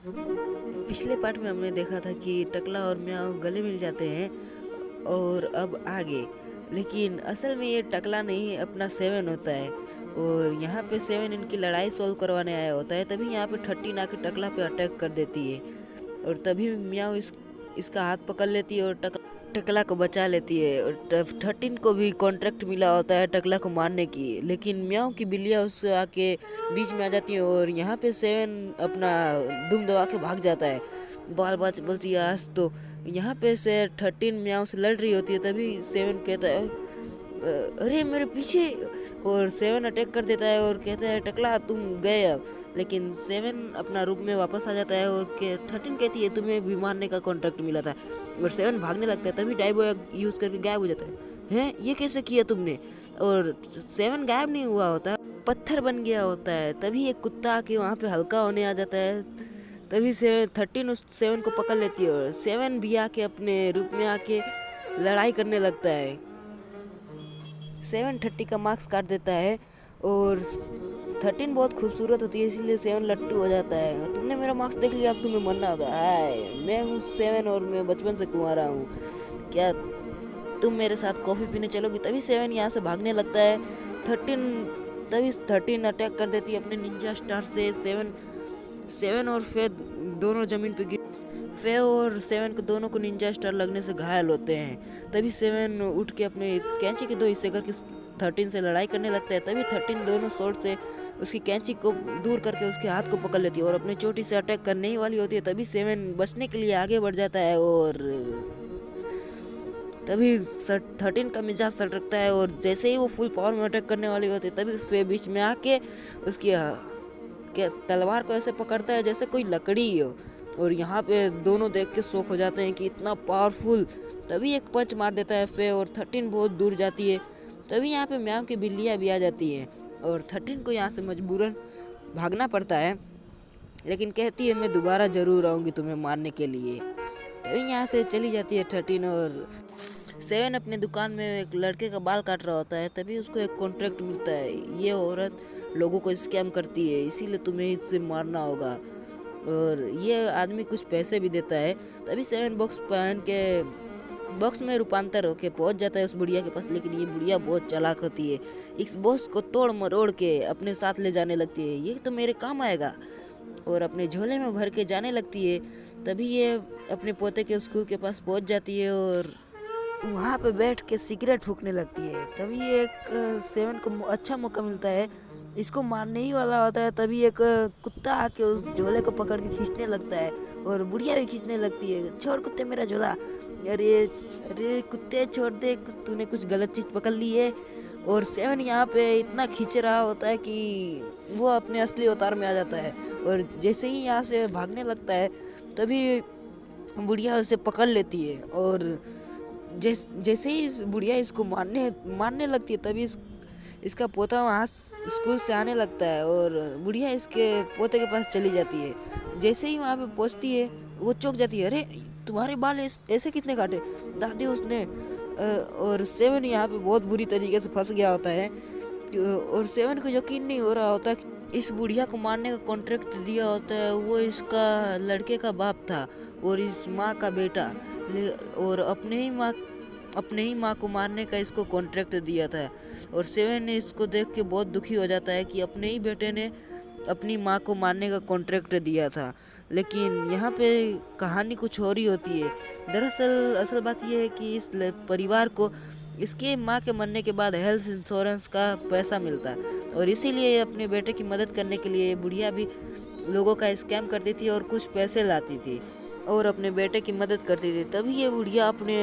पिछले पार्ट में हमने देखा था कि टकला और म्याऊ गले मिल जाते हैं और अब आगे, लेकिन असल में ये टकला नहीं अपना सेवन होता है और यहाँ पे सेवन इनकी लड़ाई सॉल्व करवाने आया होता है। तभी यहाँ पे 13 आके टकला पे अटैक कर देती है और तभी म्याऊ इसका हाथ पकड़ लेती है और टकला को बचा लेती है। और 13 को भी कॉन्ट्रैक्ट मिला होता है टकला को मारने की, लेकिन म्याऊ की बिल्लियाँ उससे आके बीच में आ जाती है और यहाँ पे सेवन अपना दुम दबा के भाग जाता है। बाल बात बोलती है आज तो यहाँ पे से 13 म्याऊ से लड़ रही होती है। तभी सेवन कहता है अरे मेरे पीछे, और सेवन अटैक कर देता है और कहता है टकला तुम गए अब। लेकिन सेवन अपना रूप में वापस आ जाता है और 13 कहती है तुम्हें भी मारने का कॉन्ट्रैक्ट मिला था, और सेवन भागने लगता है। तभी डाइबो यूज करके गायब हो जाता है। हैं ये कैसे किया तुमने? और सेवन गायब नहीं हुआ होता, पत्थर बन गया होता है। तभी एक कुत्ता आके वहाँ पे हल्का होने आ जाता है। तभी 13 उस सेवन को पकड़ लेती है और सेवन भी आके अपने रूप में आके लड़ाई करने लगता है। 730 का मार्क्स काट देता है और 13 बहुत खूबसूरत होती है, इसीलिए 7 लट्टू हो जाता है। तुमने मेरा मार्क्स देख लिया, अब तुम्हें मरना होगा। हाय मैं हूँ 7 और मैं बचपन से कुंवारा हूँ, क्या तुम मेरे साथ कॉफ़ी पीने चलोगी? तभी 7 यहाँ से भागने लगता है। 13 अटैक कर देती है अपने निंजा स्टार से। 7 और फे दोनों जमीन पे गिर, फे और 7 को दोनों को निंजा स्टार लगने से घायल होते हैं। तभी 7 उठ के अपने कैंची के 2 हिस्से करके 13 से लड़ाई करने लगता है। तभी 13 दोनों स्वॉर्ड से उसकी कैंची को दूर करके उसके हाथ को पकड़ लेती है और अपने चोटी से अटैक करने ही वाली होती है। तभी 7 बचने के लिए आगे बढ़ जाता है और तभी 13 का मिजाज सटकता है और जैसे ही वो फुल पावर में अटैक करने वाली होती है तभी फे बीच में आके उसकी तलवार को ऐसे पकड़ता है जैसे कोई लकड़ी हो। और यहाँ पे दोनों देख के शॉक हो जाते हैं कि इतना पावरफुल। तभी एक पंच मार देता है फे और 13 बहुत दूर जाती है। तभी यहाँ पे म्याऊ की बिल्लियाँ भी आ जाती हैं और 13 को यहाँ से मजबूरन भागना पड़ता है, लेकिन कहती है मैं दोबारा ज़रूर आऊँगी तुम्हें मारने के लिए। तभी यहाँ से चली जाती है 13 और 7 अपने दुकान में एक लड़के का बाल काट रहा होता है। तभी उसको एक कॉन्ट्रैक्ट मिलता है, ये औरत लोगों को स्कैम करती है इसीलिए तुम्हें इससे मारना होगा, और ये आदमी कुछ पैसे भी देता है। तभी 7 बॉक्स पहन के बॉक्स में रूपांतर होके पहुंच जाता है उस बुढ़िया के पास, लेकिन ये बुढ़िया बहुत चालाक होती है। इस बॉक्स को तोड़ मरोड़ के अपने साथ ले जाने लगती है, ये तो मेरे काम आएगा, और अपने झोले में भर के जाने लगती है। तभी ये अपने पोते के स्कूल के पास पहुंच जाती है और वहाँ पे बैठ के सिगरेट फूकने लगती है। तभी एक 7 को अच्छा मौका मिलता है, इसको मारने ही वाला होता है। तभी एक कुत्ता आके उस झोले को पकड़ के खींचने लगता है और बुढ़िया भी खींचने लगती है, छोड़ कुत्ते मेरा झोला। अरे अरे कुत्ते छोड़ दे, तूने कुछ गलत चीज़ पकड़ ली है। और 7 यहाँ पे इतना खींच रहा होता है कि वो अपने असली अवतार में आ जाता है और जैसे ही यहाँ से भागने लगता है तभी बुढ़िया उसे पकड़ लेती है और जैसे ही इस बुढ़िया इसको मारने लगती है तभी इसका पोता वहाँ स्कूल से आने लगता है और बुढ़िया इसके पोते के पास चली जाती है। जैसे ही वहाँ पे पहुँचती है वो चौंक जाती है, अरे तुम्हारे बाल ऐसे कितने काटे दादी उसने। और 7 यहाँ पे बहुत बुरी तरीके से फंस गया होता है और 7 को यकीन नहीं हो रहा होता कि इस बुढ़िया को मारने का कॉन्ट्रैक्ट दिया होता है वो इसका लड़के का बाप था और इस माँ का बेटा, और अपने ही माँ को मारने का इसको कॉन्ट्रैक्ट दिया था। और 7 ने इसको देख के बहुत दुखी हो जाता है कि अपने ही बेटे ने अपनी माँ को मारने का कॉन्ट्रैक्ट दिया था। लेकिन यहाँ पे कहानी कुछ और ही होती है। दरअसल असल बात यह है कि इस परिवार को इसके माँ के मरने के बाद हेल्थ इंश्योरेंस का पैसा मिलता और इसीलिए अपने बेटे की मदद करने के लिए बुढ़िया भी लोगों का स्कैम करती थी और कुछ पैसे लाती थी और अपने बेटे की मदद करती थी। तभी ये बुढ़िया अपने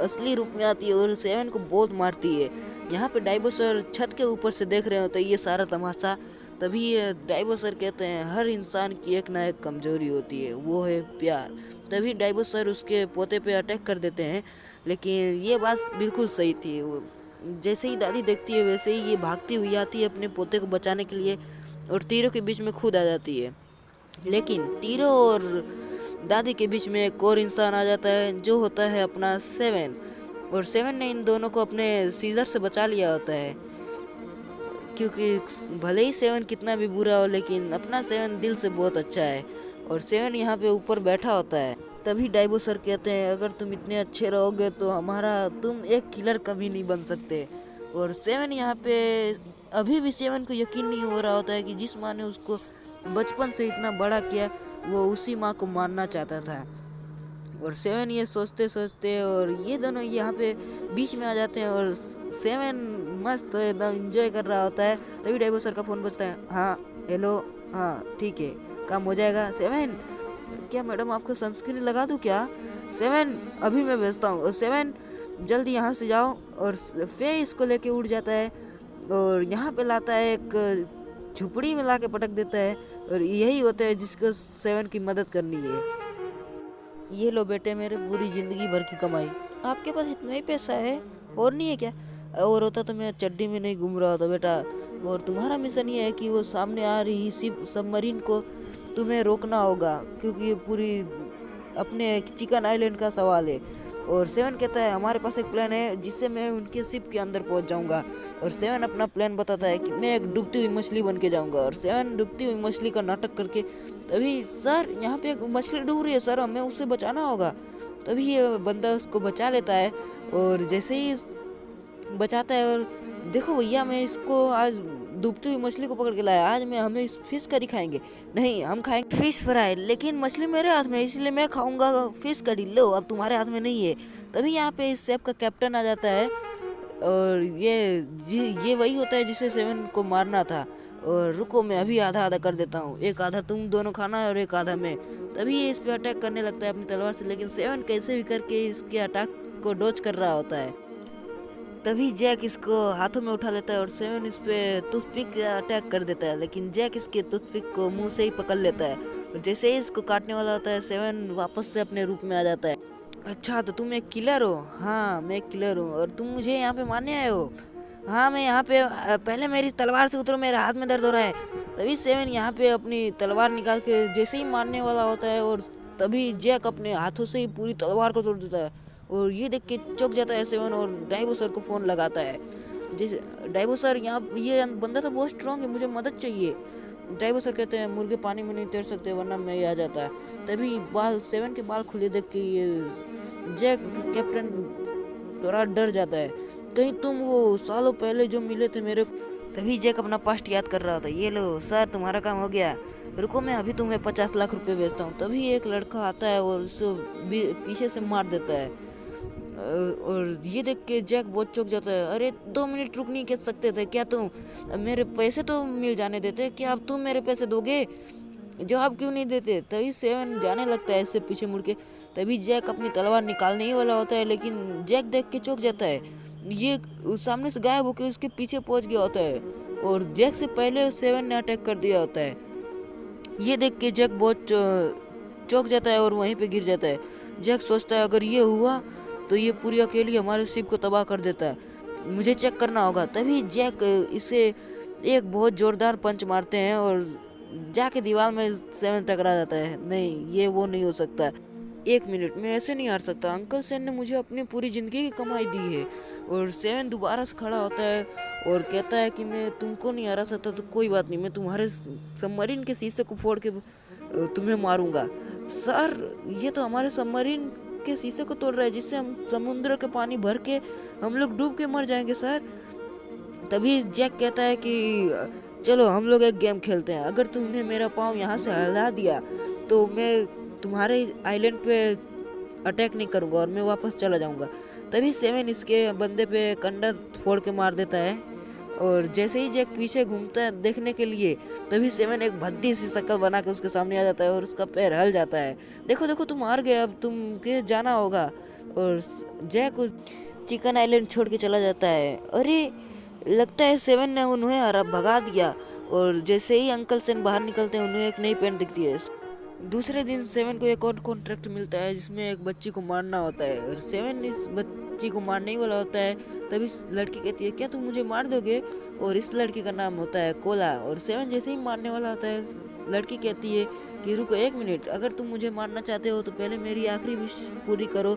असली रूप में आती है और 7 को बहुत मारती है। यहाँ पे डायनासोर छत के ऊपर से देख रहे होते हैं ये सारा तमाशा। तभी ये डायनासोर कहते हैं हर इंसान की एक ना एक कमजोरी होती है, वो है प्यार। तभी डायनासोर उसके पोते पे अटैक कर देते हैं, लेकिन ये बात बिल्कुल सही थी। वो जैसे ही दादी देखती है वैसे ही ये भागती हुई आती है अपने पोते को बचाने के लिए और तीरों के बीच में खुद आ जाती है। लेकिन तीरों और दादी के बीच में एक और इंसान आ जाता है जो होता है अपना 7, और 7 ने इन दोनों को अपने सीजर से बचा लिया होता है, क्योंकि भले ही 7 कितना भी बुरा हो लेकिन अपना 7 दिल से बहुत अच्छा है और सेवन यहाँ पे ऊपर बैठा होता है। तभी डाइवो सर कहते हैं अगर तुम इतने अच्छे रहोगे तो तुम एक किलर कभी नहीं बन सकते। और सेवन यहाँ पे अभी भी सेवन को यकीन नहीं हो रहा होता है कि जिस माँ ने उसको बचपन से इतना बड़ा किया वो उसी माँ को मारना चाहता था। और सेवन ये सोचते सोचते और ये दोनों यहाँ पे बीच में आ जाते हैं और सेवन मस्त एकदम एंजॉय कर रहा होता है। तभी डाइवो सर का फ़ोन बजता है। हाँ हेलो, हाँ ठीक है, काम हो जाएगा। सेवन, क्या मैडम आपको सनस्क्रीन लगा दूँ क्या? सेवन, अभी मैं भेजता हूँ। और सेवन जल्दी यहाँ से जाओ। और फे इसको लेके उड़ जाता है और यहाँ पे लाता है एक झुपड़ी में ला के पटक देता है। और यही होता है जिसको सेवन की मदद करनी है। ये लो बेटे मेरे पूरी ज़िंदगी भर की कमाई। आपके पास इतना ही पैसा है और नहीं है क्या? और होता तो मैं चड्डी में नहीं घूम रहा होता बेटा। और तुम्हारा मिशन ये है कि वो सामने आ रही सबमरीन को तुम्हें रोकना होगा, क्योंकि ये पूरी अपने चिकन आइलैंड का सवाल है। और सेवन कहता है हमारे पास एक प्लान है जिससे मैं उनके शिप के अंदर पहुंच जाऊंगा। और सेवन अपना प्लान बताता है कि मैं एक डूबती हुई मछली बन के जाऊंगा। और सेवन डूबती हुई मछली का नाटक करके, तभी सर यहाँ पे एक मछली डूब रही है सर, हमें उसे बचाना होगा। तभी ये बंदा उसको बचा लेता है। और जैसे ही बचाता है, और देखो भैया मैं इसको आज डूबती हुई मछली को पकड़ के लाया, आज हमें इस फिश करी खाएंगे। नहीं, हम खाएंगे फिश फ्राई, लेकिन मछली मेरे हाथ में है इसलिए मैं खाऊंगा फिश करी। लो अब तुम्हारे हाथ में नहीं है। तभी यहाँ पे इस शैप का कैप्टन आ जाता है और ये वही होता है जिसे सेवन को मारना था। और रुको मैं अभी आधा आधा कर देता हूँ, एक आधा तुम दोनों खाना और एक आधा मैं। तभी ये इस पे अटैक करने लगता है अपनी तलवार से, लेकिन सेवन कैसे भी करके इसके अटैक को डॉज कर रहा होता है। तभी जैक इसको हाथों में उठा लेता है और सेवन इस पे टूथपिक अटैक कर देता है, लेकिन जैक इसके टूथपिक को मुंह से ही पकड़ लेता है। और जैसे ही इसको काटने वाला होता है, सेवन वापस से अपने रूप में आ जाता है। अच्छा तो तुम एक किलर हो? हाँ मैं एक किलर हूँ। और तुम मुझे यहाँ पे मारने आए हो? हाँ मैं यहाँ पे, पहले मेरी तलवार से उतरो, मेरे हाथ में दर्द हो रहा है। तभी सेवन यहाँ पे अपनी तलवार निकाल के जैसे ही मारने वाला होता है, और तभी जैक अपने हाथों से ही पूरी तलवार को तोड़ देता है। और ये देख के चौंक जाता है सेवन और डाइवो सर को फ़ोन लगाता है। जैसे डाइवो सर, यहाँ ये बंदा तो बहुत स्ट्रांग है, मुझे मदद चाहिए। डाइवो सर कहते हैं मुर्गे पानी में नहीं तैर सकते वरना मैं ही आ जाता है। तभी सेवन के बाल खुले देख के ये जैक कैप्टन थोड़ा डर जाता है, कहीं तुम वो सालों पहले जो मिले थे मेरे। तभी जैक अपना पास्ट याद कर रहा था। ये लो सर तुम्हारा काम हो गया, रुको मैं अभी तुम्हें 50 लाख रुपए भेजता हूँ। तभी एक लड़का आता है और उसको पीछे से मार देता है। और ये देख के जैक बहुत चौंक जाता है। अरे 2 मिनट रुक नहीं कर सकते थे क्या तुम? मेरे पैसे तो मिल जाने देते, क्या अब तुम मेरे पैसे दोगे? जवाब क्यों नहीं देते? तभी सेवन जाने लगता है इससे पीछे मुड़ के। तभी जैक अपनी तलवार निकालने ही वाला होता है, लेकिन जैक देख के चौंक जाता है। ये सामने से गायब होकर उसके पीछे पहुंच गया होता है और जैक से पहले सेवन ने अटैक कर दिया होता है। ये देख के जैक बहुत चौंक जाता है और वहीं पे गिर जाता है। जैक सोचता है अगर ये हुआ तो ये पूरी अकेली हमारे शिप को तबाह कर देता है, मुझे चेक करना होगा। तभी जैक इसे एक बहुत जोरदार पंच मारते हैं और जाके दीवार में सेवन टकरा जाता है। नहीं, ये वो नहीं हो सकता। 1 मिनट, मैं ऐसे नहीं हार सकता। अंकल सेन ने मुझे अपनी पूरी ज़िंदगी की कमाई दी है। और सेवन दोबारा से खड़ा होता है और कहता है कि मैं तुमको नहीं हरा सकता तो कोई बात नहीं, मैं तुम्हारे सबमरीन के शीशे को फोड़ के तुम्हें मारूंगा। सर ये तो हमारे सबमरीन के शीशे को तोड़ रहा है, जिससे हम समुद्र के पानी भर के हम लोग डूब के मर जाएंगे सर। तभी जैक कहता है कि चलो हम लोग एक गेम खेलते हैं, अगर तुमने मेरा पाँव यहाँ से हिला दिया तो मैं तुम्हारे आइलैंड पे अटैक नहीं करूँगा और मैं वापस चला जाऊँगा। तभी सेवन इसके बंदे पे कंधा फोड़ के मार देता है और जैसे ही जैक पीछे घूमता है देखने के लिए, तभी सेवन एक भद्दी सी शक्ल बना के उसके सामने आ जाता है और उसका पैर हल जाता है। देखो देखो तुम हार गए, अब तुम के जाना होगा। और जैक उस चिकन आइलैंड छोड़ के चला जाता है। अरे लगता है सेवन ने उन्हें हरा भगा दिया। और जैसे ही अंकल सेन बाहर निकलते हैं उन्हें एक नई पेंट दिखती है। दूसरे दिन सेवन को एक और कॉन्ट्रैक्ट मिलता है जिसमें एक बच्ची को मारना होता है और सेवन इस बच्ची को मारने ही वाला होता है। तभी लड़की कहती है क्या तुम मुझे मार दोगे? और इस लड़की का नाम होता है कोला। और सेवन जैसे ही मारने वाला होता है, लड़की कहती है कि रुको 1 मिनट, अगर तुम मुझे मारना चाहते हो तो पहले मेरी आखिरी विश पूरी करो,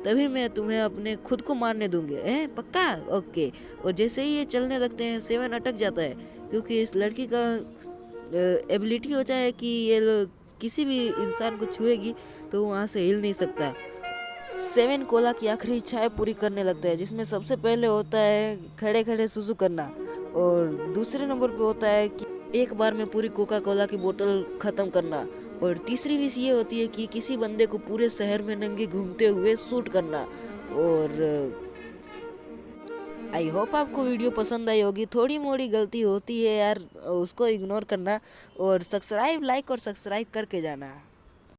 तभी मैं तुम्हें अपने खुद को मारने दूंगी। पक्का? ओके। और जैसे ही ये चलने लगते हैं सेवन अटक जाता है, क्योंकि इस लड़की का एबिलिटी होता है कि ये लोग किसी भी इंसान को छुएगी तो वहाँ से हिल नहीं सकता। 7 कोला की आखिरी इच्छाएं पूरी करने लगता है, जिसमें सबसे पहले होता है खड़े खड़े सुसु करना, और दूसरे नंबर पे होता है कि एक बार में पूरी कोका कोला की बोतल ख़त्म करना, और तीसरी विश ये होती है कि किसी बंदे को पूरे शहर में नंगे घूमते हुए शूट करना। और आई होप आपको वीडियो पसंद आई होगी। थोड़ी मोड़ी गलती होती है यार, उसको इग्नोर करना, और सब्सक्राइब, लाइक और सब्सक्राइब करके जाना।